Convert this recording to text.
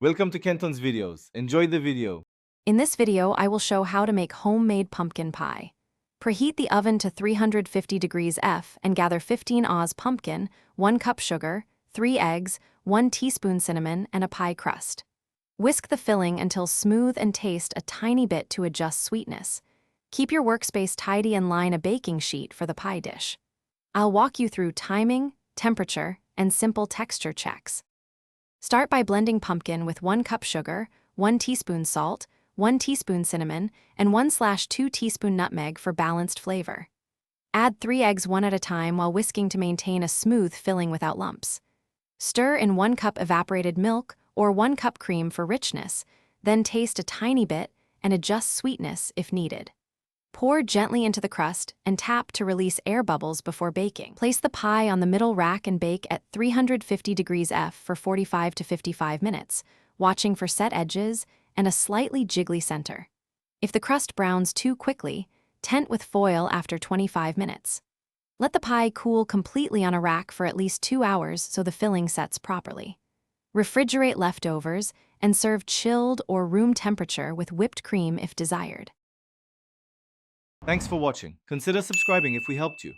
Welcome to Kenton's videos. Enjoy the video. In this video, I will show how to make homemade pumpkin pie. Preheat the oven to 350 degrees F and gather 15 Oz pumpkin, 1 cup sugar, 3 eggs, 1 teaspoon cinnamon, and a pie crust. Whisk the filling until smooth and taste a tiny bit to adjust sweetness. Keep your workspace tidy and line a baking sheet for the pie dish. I'll walk you through timing, temperature, and simple texture checks. Start by blending pumpkin with 1 cup sugar, 1 teaspoon salt, 1 teaspoon cinnamon, and 1/2 teaspoon nutmeg for balanced flavor. Add 3 eggs one at a time while whisking to maintain a smooth filling without lumps. Stir in 1 cup evaporated milk or 1 cup cream for richness, then taste a tiny bit and adjust sweetness if needed. Pour gently into the crust and tap to release air bubbles before baking. Place the pie on the middle rack and bake at 350 degrees F for 45 to 55 minutes, watching for set edges and a slightly jiggly center. If the crust browns too quickly, tent with foil after 25 minutes. Let the pie cool completely on a rack for at least 2 hours so the filling sets properly. Refrigerate leftovers and serve chilled or room temperature with whipped cream if desired. Thanks for watching. Consider subscribing if we helped you.